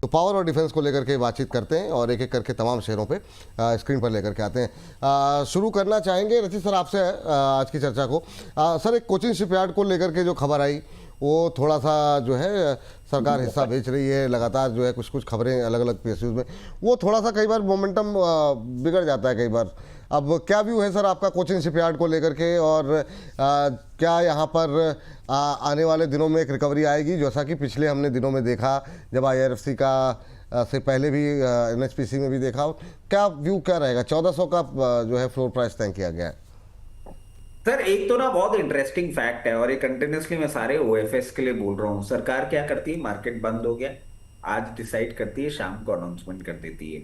Power और defence को लेकर के बातचीत करते हैं और एक एक करके तमाम शेयरों पे स्क्रीन पर लेकर के आते हैं। शुरू करना चाहेंगे रचित सर आपसे आज की चर्चा को। सर, एक कोचिन शिपयार्ड को लेकर के जो खबर आई वो थोड़ा सा जो है सरकार हिस्सा बेच रही है, लगातार जो है कुछ कुछ खबरें अलग अलग पीएसयूज में, वो थोड़ा सा कई बार मोमेंटम बिगड़ जाता है कई बार। अब क्या व्यू है सर आपका कोचिन शिपयार्ड को लेकर के, और क्या यहाँ पर आने वाले दिनों में एक रिकवरी आएगी, जैसा कि पिछले हमने दिनों में देखा जब IRFC का से पहले भी NHPC में भी देखा? क्या व्यू क्या रहेगा? 1400 का जो है फ्लोर प्राइस तय किया गया है। सर, एक तो ना बहुत इंटरेस्टिंग फैक्ट है और ये कंटिन्यूसली मैं सारे OFS के लिए बोल रहा हूँ। सरकार क्या करती है, मार्केट बंद हो गया, आज डिसाइड करती है, शाम को अनाउंसमेंट कर देती है।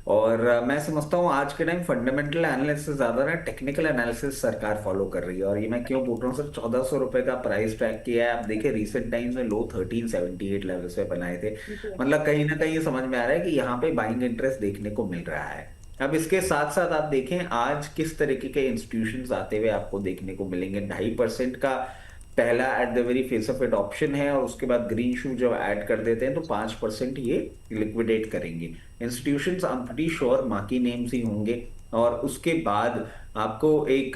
और मैं समझता हूँ आज के टाइम फंडामेंटल एनालिसिस ज्यादा ना टेक्निकल एनालिसिस सरकार फॉलो कर रही है। और ये मैं क्यों बोल रहा हूँ सर, 1400 रुपए का प्राइस ट्रैक किया है। आप देखिए रिसेंट टाइम्स में लो 1378 लेवल्स पे बनाए थे। मतलब कहीं ना कहीं ये समझ में आ रहा है कि यहाँ पे बाइंग इंटरेस्ट देखने को मिल रहा है। अब इसके साथ साथ आप देखें आज किस तरीके के इंस्टीट्यूशंस आते हुए आपको देखने को मिलेंगे। 2.5% का पहला at the very face of adoption है और उसके बाद ग्रीन शू जब ऐड कर देते हैं तो 5% ये लिक्विडेट करेंगे institutions. I am pretty sure marquee names ही होंगे। और उसके बाद आपको एक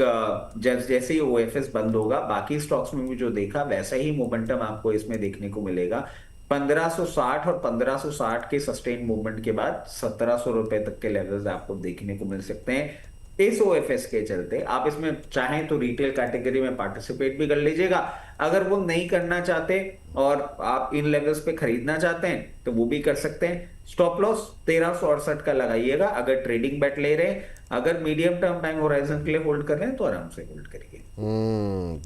जैसे ही OFS बंद होगा, बाकी स्टॉक्स में भी जो देखा वैसा ही मोमेंटम आपको इसमें देखने को मिलेगा। 1560 और 1560 के सस्टेन मूवमेंट के बाद 1700 रुपए तक के लेवल्स आपको देखने को मिल सकते हैं इस OFS के चलते। आप इसमें चाहें तो रिटेल कैटेगरी में पार्टिसिपेट भी कर लीजिएगा। अगर वो नहीं करना चाहते और आप इन लेवल्स पे खरीदना चाहते हैं तो वो भी कर सकते हैं। स्टॉप लॉस 1368 का लगाइएगा अगर ट्रेडिंग बेट ले रहे हैं। अगर मीडियम टर्म टाइम होराइजन के लिए होल्ड कर रहे हैं तो आराम से होल्ड करिए।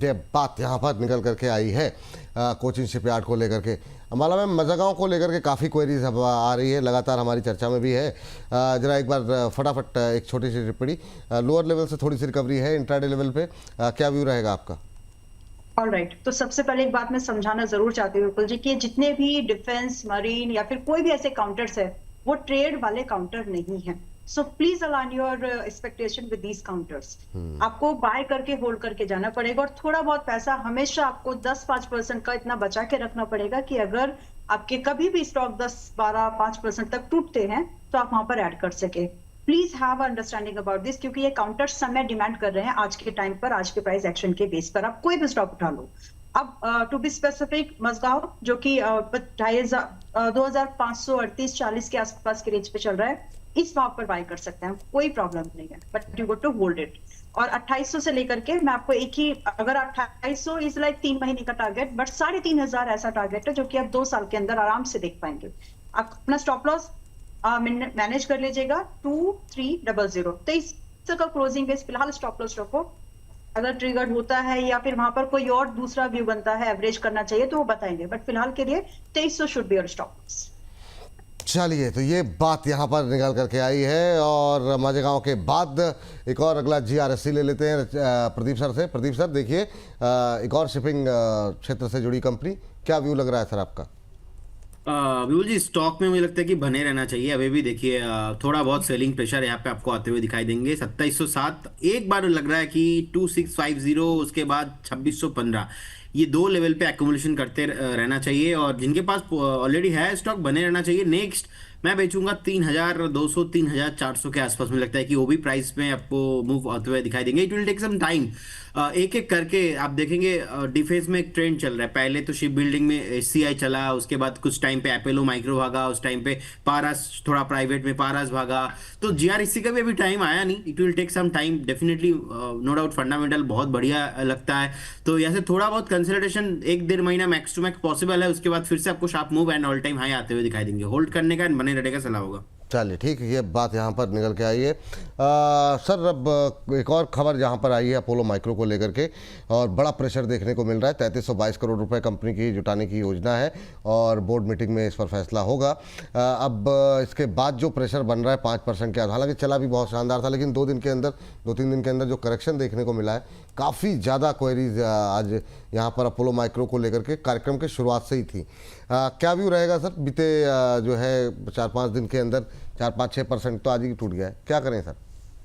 ये बात यहाँ पर निकल करके आई है कोचिन शिपयार्ड को लेकर के। अम्बाला में मज़ागांव को लेकर के काफ़ी क्वेरीज अब आ रही है, लगातार हमारी चर्चा में भी है। जरा एक बार फटाफट एक छोटी सी टिप्पणी, लोअर लेवल से थोड़ी सी रिकवरी है इंट्राडे लेवल पे, क्या व्यू रहेगा आपका? ऑलराइट, तो सबसे पहले एक बात मैं समझाना जरूर चाहती हूँ विपुल जी कि जितने भी डिफेंस, मरीन या फिर कोई भी ऐसे काउंटर्स है वो ट्रेड वाले काउंटर नहीं है। So please align your expectation with these counters. आपको बाय करके होल्ड करके जाना पड़ेगा और थोड़ा बहुत पैसा हमेशा आपको 10-5% का इतना बचा के रखना पड़ेगा कि अगर आपके कभी भी स्टॉक 10-12-5% तक टूटते हैं तो आप वहां पर ऐड कर सके। Please have understanding about this, क्योंकि ये काउंटर समय डिमांड कर रहे हैं आज के टाइम पर, आज के प्राइस एक्शन के बेस पर। आप कोई भी स्टॉक उठा लो। अब टू बी स्पेसिफिक, मज़गांव जो कि 2538-40 के आसपास के रेंज पे चल रहा है, इस भाव पर बाय कर सकते हैं, कोई प्रॉब्लम नहीं है, but you go to hold it. और 2800 से लेकर के मैं आपको एक ही, अगर 2800 इज लाइक 3 महीने का टारगेट, बट 3500 ऐसा टारगेट है जो कि आप 2 साल के अंदर आराम से देख पाएंगे। आप अपना स्टॉप लॉस मैनेज कर लीजिएगा 2300। 23 का क्लोजिंग बेस फिलहाल स्टॉप लॉस रखो। अगर ट्रिगर होता है या फिर वहां पर कोई और दूसरा व्यू बनता है, एवरेज करना चाहिए तो वो बताएंगे, बट फिलहाल के लिए 2300 should be your stop loss. चलिए, तो ये बात यहाँ पर निकल करके आई है। और मज़गांव के बाद एक और अगला GRSC ले लेते हैं प्रदीप सर से। प्रदीप सर, देखिए एक और शिपिंग क्षेत्र से जुड़ी कंपनी, क्या व्यू लग रहा है सर आपका? विपुल जी, स्टॉक में मुझे लगता है कि बने रहना चाहिए। अभी भी देखिए थोड़ा बहुत सेलिंग प्रेशर यहाँ पे आपको आते हुए दिखाई देंगे। 2707 एक बार लग रहा है कि 2650, उसके बाद 2615, ये 2 लेवल पे एक्यूमुलेशन करते रहना चाहिए। और जिनके पास ऑलरेडी है स्टॉक, बने रहना चाहिए। नेक्स्ट मैं बेचूंगा 3200 3400 के आसपास। मुझे लगता है कि वो भी प्राइस में आपको मूव आते हुए दिखाई देंगे। It will take some time. एक एक करके आप देखेंगे डिफेंस में एक ट्रेंड चल रहा है। पहले तो शिप बिल्डिंग में SCI चला, उसके बाद कुछ टाइम पे अपोलो माइक्रो भागा, उस टाइम पे पारस थोड़ा प्राइवेट में पारस भागा। तो GRSC का भी अभी टाइम आया नहीं। It will take some time definitely, no doubt. Fundamental बहुत बढ़िया लगता है, तो यहाँ से थोड़ा बहुत कंसोलिडेशन 1-1.5 महीना मैक्स टू मैक्स पॉसिबल है। उसके बाद फिर से आपको sharp move and all time high आते हुए दिखाई देंगे। होल्ड करने का बने रहने का सलाह होगा। चलिए ठीक है, ये बात यहाँ पर निकल के आई है। सर, अब एक और खबर यहाँ पर आई है अपोलो माइक्रो को लेकर के, और बड़ा प्रेशर देखने को मिल रहा है। 3322 करोड़ रुपए कंपनी की जुटाने की योजना है और बोर्ड मीटिंग में इस पर फैसला होगा। अब इसके बाद जो प्रेशर बन रहा है 5% के, हालांकि चला भी बहुत शानदार था, लेकिन 2-3 दिन के अंदर जो करेक्शन देखने को मिला है, काफ़ी ज़्यादा क्वेरीज आज यहाँ पर अपोलो माइक्रो को लेकर के कार्यक्रम के शुरुआत से ही थी। क्या व्यू रहेगा सर? बीते जो है 4-5 दिन के अंदर 4-5-6% तो आज ही टूट गया है, क्या करें सर?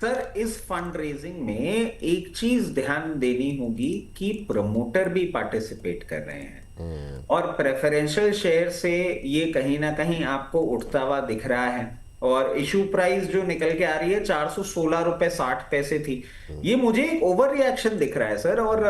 सर, इस फंड रेजिंग में एक चीज ध्यान देनी होगी कि प्रमोटर भी पार्टिसिपेट कर रहे हैं। और प्रेफरेंशियल शेयर से ये कहीं ना कहीं आपको उठता हुआ दिख रहा है। और इशू प्राइस जो निकल के आ रही है 416 रुपए 60 पैसे थी। ये मुझे एक ओवर रिएक्शन दिख रहा है सर। और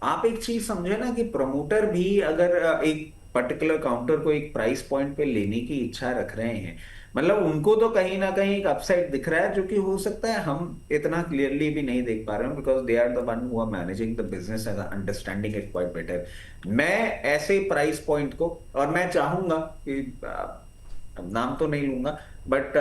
आप एक चीज समझे ना कि प्रमोटर भी अगर एक पर्टिकुलर काउंटर को एक प्राइस पॉइंट पे लेने की इच्छा रख रहे हैं, मतलब उनको तो कहीं ना कहीं एक अपसाइड दिख रहा है, जो कि हो सकता है हम इतना क्लियरली भी नहीं देख पा रहे हैं, because they are the one who are managing the business and understanding it quite better. मैं ऐसे प्राइस पॉइंट को, और मैं चाहूंगा कि नाम तो नहीं लूंगा, बट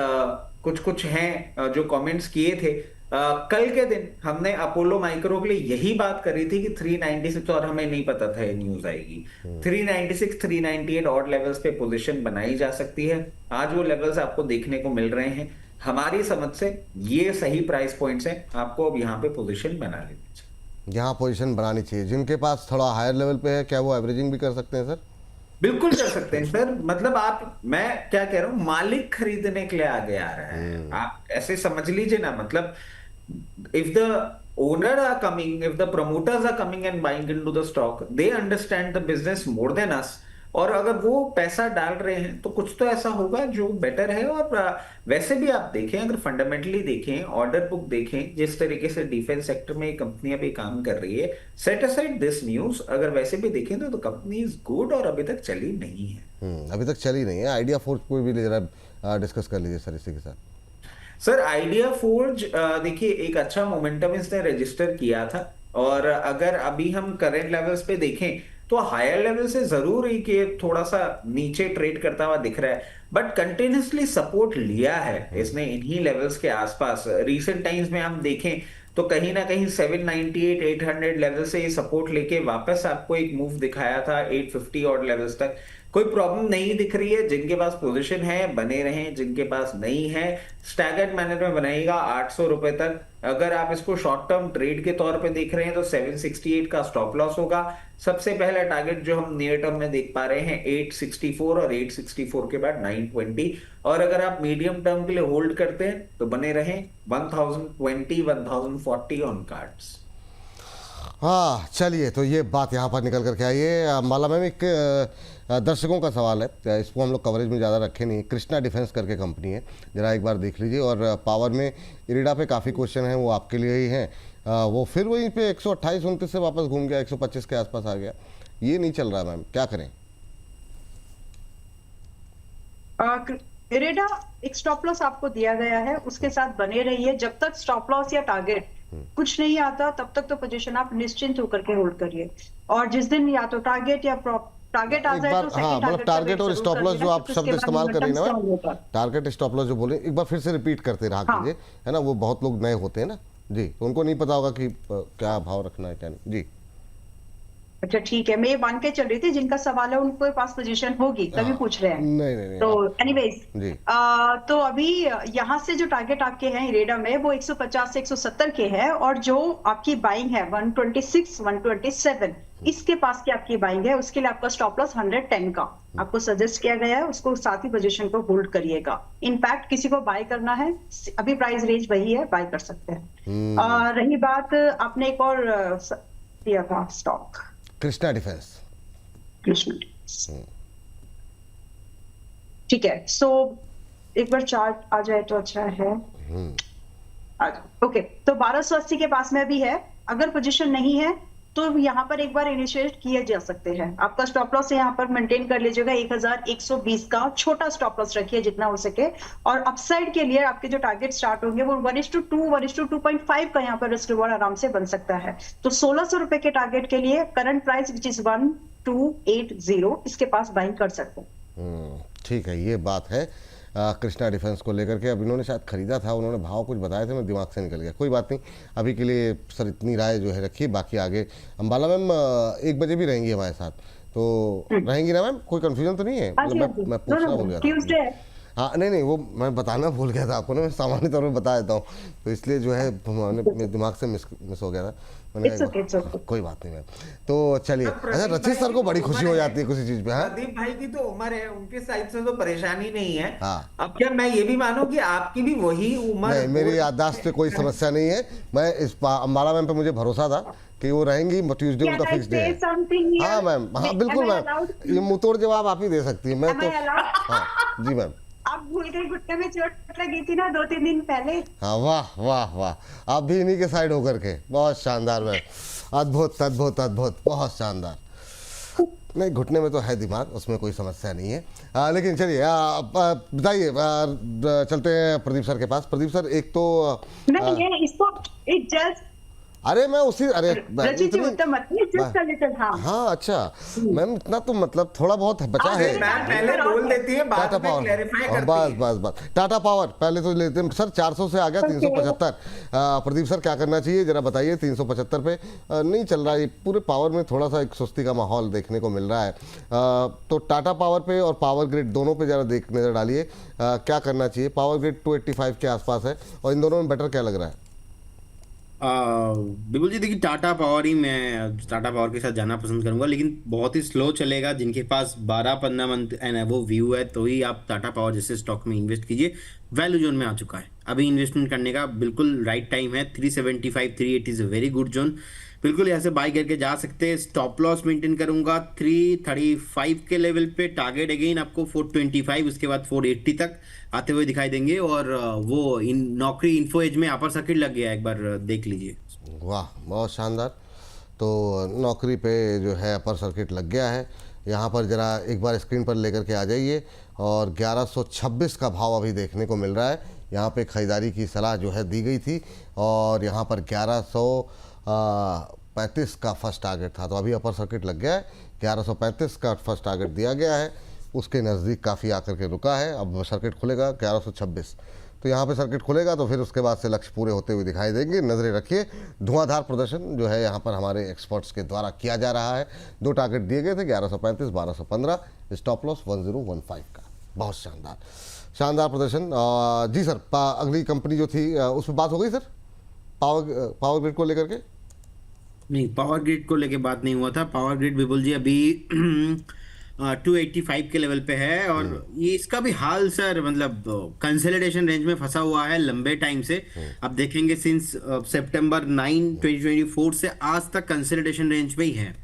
कुछ कुछ हैं जो कमेंट्स किए थे। कल के दिन हमने अपोलो माइक्रो के लिए यही बात करी थी कि 396, और हमें नहीं पता था ये न्यूज आएगी, 396 398 ऑड लेवल्स पे पोजीशन बनाई जा सकती है। आज वो लेवल्स आपको देखने को मिल रहे हैं। हमारी समझ से ये सही प्राइस पॉइंट्स हैं, आपको अब यहाँ पे पोजीशन बना लेनी चाहिए। यहाँ पोजीशन बनानी चाहिए। जिनके पास थोड़ा हायर लेवल पे है, क्या वो एवरेजिंग भी कर सकते हैं सर? बिल्कुल कर सकते हैं सर। मतलब आप, मैं क्या कह रहा हूं, मालिक खरीदने के लिए आगे आ रहा है, आप ऐसे समझ लीजिए ना। मतलब if the owner are coming, if the promoters are coming and buying into the stock, they understand the business more than us। और अगर वो पैसा डाल रहे हैं तो कुछ तो ऐसा होगा जो बेटर है। और वैसे भी आप देखें, अगर फंडामेंटली देखें, ऑर्डर बुक देखें, जिस तरीके से डिफेंस सेक्टर में कंपनी अभी काम कर रही है, सेट असाइड दिस न्यूज, अगर वैसे भी देखें तो कंपनी इज गुड और अभी तक चली नहीं है। अभी तक चली नहीं है। आइडिया फोर्स को भी जरा डिस्कस कर लीजिए सर इसी के साथ। सर आइडिया फोर्ज देखिए एक अच्छा मोमेंटम इसने रजिस्टर किया था। और अगर अभी हम करंट लेवल्स पे देखें तो हायर लेवल से जरूर ही कि थोड़ा सा नीचे ट्रेड करता हुआ दिख रहा है, बट कंटिन्यूसली सपोर्ट लिया है इसने इन्हीं लेवल्स के आसपास। रीसेंट टाइम्स में हम देखें तो कहीं ना कहीं 798 800 लेवल से ये सपोर्ट लेके वापस आपको एक मूव दिखाया था 850 ऑड लेवल्स तक। कोई प्रॉब्लम नहीं दिख रही है। जिनके पास पोजीशन है बने रहें, जिनके पास नहीं है स्टैगर्ड मैनर में बनाइएगा 800 रुपए तक। अगर आप इसको शॉर्ट टर्म ट्रेड के तौर पे देख रहे हैं तो 768 का स्टॉप लॉस होगा। सबसे पहला टारगेट जो हम नियर टर्म में देख पा रहे हैं 864, और 864 के बाद 920। और अगर आप मीडियम टर्म के लिए होल्ड करते हैं तो बने रहें 1020 1040 ऑन कार्ड्स। हाँ चलिए, तो ये बात यहाँ पर निकल करके आई है। माला मैम, एक दर्शकों का सवाल है, इसको हम लोग कवरेज में ज़्यादा रखे नहीं। कृष्णा डिफेंस करके कंपनी है, ज़रा एक बार देख लीजिए। और पावर में इरिडा पे काफ़ी क्वेश्चन हैं, वो आपके लिए ही हैं। वो फिर वहीं पे 128 29 से वापस घूम गया, 125 के आसपास आ गया। ये नहीं चल रहा मैम, क्या करें? इरिडा एक स्टॉप लॉस आपको दिया गया है, उसके साथ बने रहिए। जब तक स्टॉप लॉस या टारगेट कुछ नहीं आता तब तक तो पोजीशन आप निश्चिंत होकर के होल्ड करिए। और जिस दिन या तो टारगेट या टारगेट आ जाए तो हाँ, मतलब टारगेट और स्टॉप लॉस जो आप शब्द इस्तेमाल कर रही है ना, टारगेट स्टॉप लॉस जो बोले, एक बार फिर से रिपीट करते रहा कीजिए, है ना। वो बहुत लोग नए होते हैं ना जी, तो उनको नहीं पता होगा कि क्या भाव रखना है क्या नहीं जी। अच्छा ठीक है, मैं ये मान के चल रही थी जिनका सवाल है उनको पास पोजीशन होगी तभी पूछ रहे हैं। नहीं तो एनीवेज जी, तो अभी यहाँ से जो टारगेट आपके हैं इरेडा में वो 150 से 170 के हैं, और जो आपकी बाइंग है 126 127 इसके पास की आपकी बाइंग है, उसके लिए आपका स्टॉप लॉस 110 का आपको सजेस्ट किया गया है। उसको साथ ही पोजीशन को होल्ड करिएगा। इनफैक्ट किसी को बाय करना है, अभी प्राइस रेंज वही है, बाय कर सकते हैं। रही बात, आपने एक और दिया था स्टॉक कृष्णा डिफेंस। ठीक है, सो एक बार चार्ट आ जाए तो अच्छा है। ओके, तो 1280 के पास में भी है। अगर पोजीशन नहीं है तो यहाँ पर एक बार इनिशिएट किए जा सकते हैं। आपका स्टॉप लॉस यहाँ पर मेंटेन कर लीजिएगा, 1120 का छोटा स्टॉप लॉस रखिए जितना हो सके। और अपसाइड के लिए आपके जो टारगेट स्टार्ट होंगे वो 1:2 1:2.5 का यहाँ पर रिस्क रिवॉर्ड आराम से बन सकता है। तो 1600 रुपए के टारगेट के लिए करंट प्राइस विच इज 1280 इसके पास बाइंग कर सकते हैं। ठीक है, ये बात है कृष्णा डिफेंस को लेकर के। अब इन्होंने शायद खरीदा था, उन्होंने भाव कुछ बताए थे, मेरे दिमाग से निकल गया। कोई बात नहीं, अभी के लिए सर इतनी राय जो है रखिए, बाकी आगे। अंबाला मैम 1 बजे भी रहेंगी हमारे साथ, तो रहेंगी ना मैम? कोई कंफ्यूजन तो नहीं है? मतलब मैं पूछना भूल गया था। हाँ नहीं, वो मैं बताना भूल गया था आपको ना, मैं सामान्य तौर पर बता देता हूँ, तो इसलिए जो है मेरे दिमाग से मिस हो गया था। कोई बात नहीं मैम। तो चलिए, अच्छा रचित सर को बड़ी खुशी हो जाती है किसी चीज पे। हाँ, प्रदीप भाई की तो उम्र है, उनके साइड से तो परेशानी नहीं है। हाँ, अब क्या मैं ये भी मानूं कि आपकी भी वही उम्र? नहीं, मेरी याददाश्त से कोई समस्या नहीं है। मैं इस अंबाला मैम पे मुझे भरोसा था कि वो रहेंगी, ट्यूसडे Can उनका I फिक्स डे say है। something here? हाँ मैम, हाँ बिल्कुल Am I मैम, allowed? ये मुंह तोड़ जवाब आप ही दे सकती हैं, मैं Am तो। I allowed? हाँ जी मैम। आप भूल गए घुटने में चोट लगी थी ना 2-3 दिन पहले। हाँ वाह वाह वाह, आप भी इन्हीं के साइड होकर के, बहुत शानदार मैम, अद्भुत अद्भुत अद्भुत, बहुत शानदार। नहीं, घुटने में तो है दिमाग, उसमें कोई समस्या नहीं है। लेकिन चलिए बताइए, चलते हैं प्रदीप सर के पास। प्रदीप सर, एक तो नहीं, ये इसको इट जस्ट अरे मैं उसी, अरे रचित जी उत्तम मत जस्ट अ लिटिल। हाँ हाँ अच्छा मैम, इतना तो मतलब थोड़ा बहुत बचा है। मैम पहले बोल देती है, टाटा बाद में पावर, क्लैरिफाई बस करती है। बस बस, टाटा पावर पहले तो लेते हैं सर। 400 से आ गया 375। प्रदीप सर क्या करना चाहिए जरा बताइए। 375 पे नहीं चल रहा है, पूरे पावर में थोड़ा सा एक सुस्ती का माहौल देखने को मिल रहा है। तो टाटा पावर पे और पावर ग्रिड दोनों पे जरा नजर डालिए, क्या करना चाहिए। पावर ग्रिड 285 के आसपास है, और इन दोनों में बेटर क्या लग रहा है? बिल्कुल जी, देखिए टाटा पावर ही, मैं टाटा पावर के साथ जाना पसंद करूंगा, लेकिन बहुत ही स्लो चलेगा। जिनके पास 12-15 मंथ एंड वो व्यू है, तो ही आप टाटा पावर जैसे स्टॉक में इन्वेस्ट कीजिए। वैल्यू जोन में आ चुका है, अभी इन्वेस्टमेंट करने का बिल्कुल राइट टाइम है। 375 380 is a very good zone, बिल्कुल यहाँ से बाई करके जा सकते हैं। स्टॉप लॉस मेंटेन करूंगा 335 के लेवल पे। टारगेट अगेन आपको 425, उसके बाद 480 तक आते हुए दिखाई देंगे। और वो इन नौकरी इन्फो एज में अपर सर्किट लग गया, एक बार देख लीजिए। वाह बहुत शानदार। तो नौकरी पे जो है अपर सर्किट लग गया है। यहाँ पर ज़रा एक बार स्क्रीन पर लेकर के आ जाइए, और 1126 का भाव अभी देखने को मिल रहा है। यहाँ पे ख़रीदारी की सलाह जो है दी गई थी, और यहाँ पर 1135 का फर्स्ट टारगेट था, तो अभी अपर सर्किट लग गया है। 1135 का फर्स्ट टारगेट दिया गया है, उसके नज़दीक काफ़ी आकर के रुका है। अब सर्किट खुलेगा 1126, तो यहाँ पे सर्किट खुलेगा तो फिर उसके बाद से लक्ष्य पूरे होते हुए दिखाई देंगे। नज़रें रखिए, धुआंधार प्रदर्शन जो है यहाँ पर हमारे एक्सपर्ट्स के द्वारा किया जा रहा है। 2 टारगेट दिए गए थे, 1135 1215, स्टॉप लॉस 1015 का। बहुत शानदार शानदार प्रदर्शन। जी सर, अगली कंपनी जो थी उस पर बात हो गई सर, पावर ग्रिड को लेकर के? नहीं, पावर ग्रिड को लेके बात नहीं हुआ था। पावर ग्रिड विपुल जी अभी 285 के लेवल पे है, और ये इसका भी हाल सर मतलब कंसोलिडेशन रेंज में फंसा हुआ है लंबे टाइम से। अब देखेंगे सिंस सितंबर 9 2024 से आज तक कंसोलिडेशन रेंज पे ही है।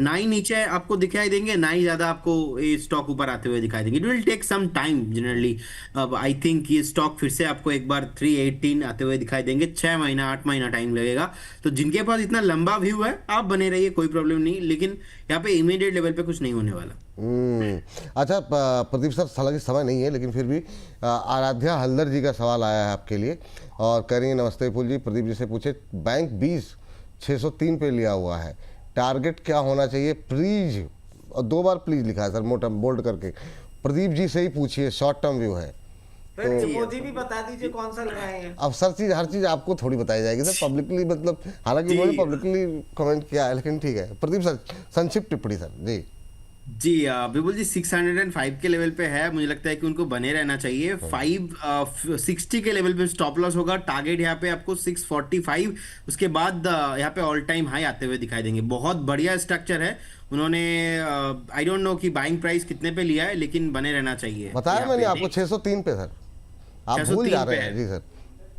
9 नीचे आपको दिखाई देंगे, 9 ज्यादा आपको ये स्टॉक ऊपर आते हुए दिखाई देंगे। It will take some time generally. अब आई थिंक ये स्टॉक फिर से आपको एक बार 318 आते हुए दिखाई देंगे। 6 महीना 8 महीना टाइम लगेगा। तो जिनके पास इतना लंबा व्यू है, आप बने रहिए, कोई प्रॉब्लम नहीं, लेकिन यहाँ पे इमीडिएट लेवल पे कुछ नहीं होने वाला। अच्छा प्रदीप सर, हालांकि समय नहीं है, लेकिन फिर भी आराध्या हल्दर जी का सवाल आया है आपके लिए, और कह रही है नमस्ते विपुल जी, प्रदीप जी से पूछे, बैंक 20,603 पे लिया हुआ है, टारगेट क्या होना चाहिए प्लीज? और 2 बार प्लीज लिखा है सर, मोटा बोल्ड करके। प्रदीप जी से ही पूछिए, शॉर्ट टर्म व्यू है। फिर इमोजी भी बता दीजिए कौन सा लगाए हैं। अब सर हर चीज़ आपको थोड़ी बताई जाएगी सर, पब्लिकली, मतलब हालांकि उन्होंने पब्लिकली कमेंट किया है, लेकिन ठीक है। प्रदीप सर, संक्षिप्त टिप्पणी सर। जी विपुल जी 605 के लेवल पे है, मुझे लगता है कि उनको बने रहना चाहिए। 560 के लेवल पे स्टॉप लॉस होगा। टारगेट यहाँ पे आपको 645, उसके बाद यहाँ पे ऑल टाइम हाई आते हुए दिखाई देंगे। बहुत बढ़िया स्ट्रक्चर है। उन्होंने आई डोंट नो कि बाइंग प्राइस कितने पे लिया है, लेकिन बने रहना चाहिए। बताया मैंने आपको 603 पे सर, आप भूल जा रहे हैं। जी सर,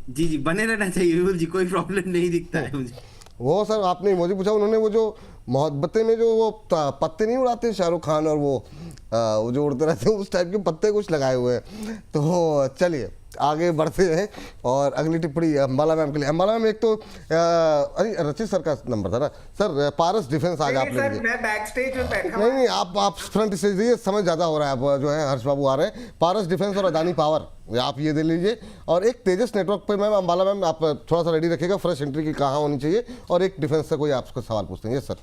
जी बने रहना चाहिए विपुल जी, कोई प्रॉब्लम नहीं दिखता है मुझे। वो सर आपने इमोजी पूछा, उन्होंने वो जो मोहब्बतें में जो वो पत्ते नहीं उड़ाते शाहरुख खान, और वो जो उड़ते रहते हैं, उस टाइप के पत्ते कुछ लगाए हुए हैं। तो चलिए आगे बढ़ते हैं, और अगली टिप्पणी अंबाला मैम के लिए। अंबाला मैम, एक तो अरे रचित सर का नंबर था ना सर, पारस डिफेंस आज आप ले लीजिए। मैं बैक स्टेज में बैठा नहीं नहीं, आप फ्रंट से दीजिए, समय ज़्यादा हो रहा है। अब जो है हर्ष बाबू आ रहे हैं। पारस डिफेंस और अदानी पावर, आप ये दे लीजिए। और एक तेजस नेटवर्क पे मैम, अंबाला मैम आप थोड़ा सा रेडी रखिएगा, फ्रेश एंट्री की कहाँ होनी चाहिए, और एक डिफेंस से कोई आपको सवाल पूछते हैं। सर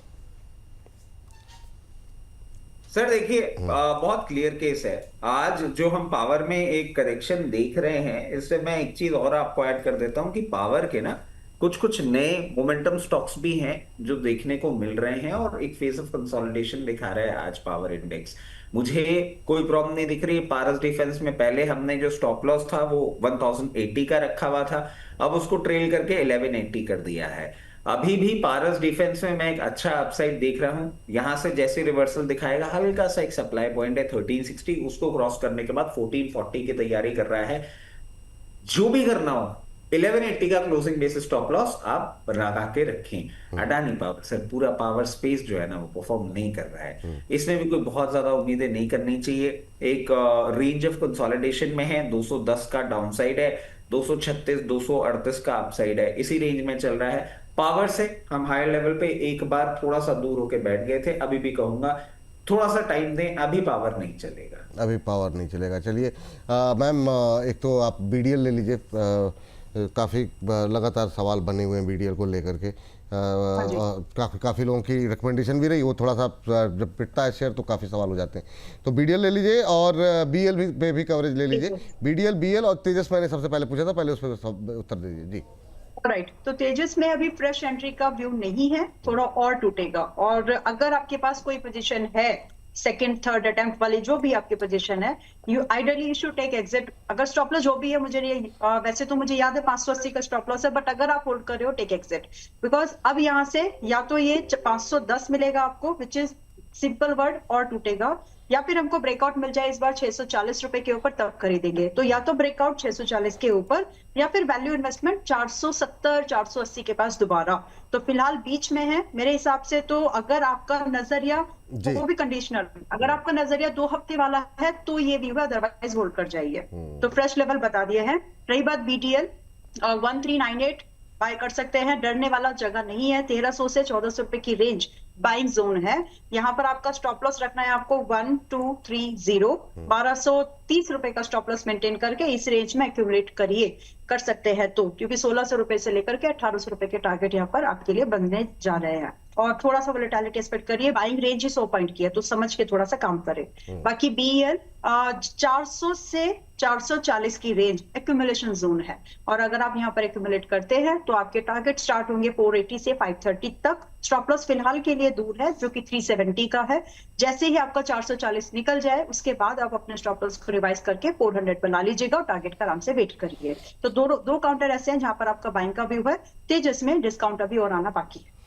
सर देखिए, बहुत क्लियर केस है। आज जो हम पावर में एक करेक्शन देख रहे हैं, इससे मैं एक चीज और आपको ऐड कर देता हूं कि पावर के ना कुछ कुछ नए मोमेंटम स्टॉक्स भी हैं जो देखने को मिल रहे हैं, और एक फेज ऑफ कंसोलिडेशन दिखा रहा है आज पावर इंडेक्स। मुझे कोई प्रॉब्लम नहीं दिख रही है। पारस डिफेंस में पहले हमने जो स्टॉप लॉस था वो 1080 का रखा हुआ था, अब उसको ट्रेल करके 1180 कर दिया है। अभी भी पारस डिफेंस में मैं एक अच्छा अपसाइड देख रहा हूं। यहां से जैसे रिवर्सल दिखाएगा, हल्का सा एक सप्लाई पॉइंट है 1360, उसको क्रॉस करने के बाद 1440 की तैयारी कर रहा है। जो भी करना हो, 1180 का क्लोजिंग बेसिस स्टॉप लॉस आप लगा के रखें। अडानी पावर सर पूरा पावर स्पेस जो है ना वो परफॉर्म नहीं कर रहा है, इसमें भी कोई बहुत ज्यादा उम्मीदें नहीं करनी चाहिए। एक रेंज ऑफ कंसोलिडेशन में है, 210 का डाउनसाइड है, 236 238 का अपसाइड है, इसी रेंज में चल रहा है। पावर से हम हायर लेवल पे एक बार थोड़ा सा दूर होके बैठ गए थे, अभी भी कहूंगा थोड़ा सा टाइम दें, अभी पावर नहीं चलेगा। अभी पावर नहीं चलेगा। चलिए मैम, एक तो आप बीडीएल ले लीजिए, काफ़ी लगातार सवाल बने हुए हैं बीडीएल को लेकर के, काफ़ी लोगों की रिकमेंडेशन भी रही, वो थोड़ा सा जब पिटता है शेयर तो काफ़ी सवाल हो जाते हैं, तो बीडीएल ले लीजिए और बीएल पे भी कवरेज ले लीजिए। बीडीएल, बीएल और तेजस मैंने सबसे पहले पूछा था, पहले उस पर उत्तर दीजिए जी। राइट, तो तेजस में अभी फ्रेश एंट्री का व्यू नहीं है, थोड़ा और टूटेगा। और अगर आपके पास कोई पोजीशन है सेकंड थर्ड अटेम्प्ट वाली, जो भी आपकी पोजीशन है, you ideally you should take exit. अगर स्टॉप लॉस जो भी है, मुझे वैसे तो मुझे याद है 580 का स्टॉप लॉस है, बट अगर आप होल्ड कर रहे हो टेक एग्जिट, बिकॉज अब यहाँ से या तो ये 510 मिलेगा आपको, विच इज सिंपल वर्ड, और टूटेगा, या फिर हमको ब्रेकआउट मिल जाए इस बार 640 रुपए के ऊपर, तब खरीदेंगे। तो या तो ब्रेकआउट 640 के ऊपर, या फिर वैल्यू इन्वेस्टमेंट 470 480 के पास दोबारा। तो फिलहाल बीच में है मेरे हिसाब से। तो अगर आपका नजरिया, वो भी कंडीशनल, अगर आपका नजरिया 2 हफ्ते वाला है तो ये व्यू है, अदरवाइज होल्ड कर जाइए। तो फ्रेश लेवल बता दिए हैं। रही बात बीटीएल, 1398 बाय कर सकते हैं, डरने वाला जगह नहीं है। 1300 से 1400 रुपए की रेंज बाइंग जोन है। यहाँ पर आपका स्टॉप लॉस रखना है आपको 1230, 1230 रुपए का स्टॉप लॉस मेंटेन करके इस रेंज में एक्यूमुलेट कर सकते हैं, तो क्योंकि 1600 रुपए से लेकर के 1800 रुपए के टारगेट यहाँ पर आपके लिए बनने जा रहे हैं। और थोड़ा सा वोलेटिलिटी एक्सपेक्ट करिए, बाइंग रेंज ही 100 पॉइंट की है, तो समझ के थोड़ा सा काम करें। बाकी बीएल 400 से 440 की रेंज एक्यूमुलेशन जोन है, और अगर आप यहाँ पर एक्यूमुलेट करते हैं तो आपके टारगेट स्टार्ट होंगे 480 से 530 तक। स्टॉप लॉस फिलहाल के लिए दूर है, जो कि 370 का है। जैसे ही आपका 440 निकल जाए, उसके बाद आप अपने स्टॉप लॉस को रिवाइज करके 400 बना लीजिएगा और टारगेट का आराम से वेट करिए। तो दो काउंटर ऐसे हैं जहां पर आपका बाइंग का व्यू है। तेजस में डिस्काउंट अभी और आना बाकी है।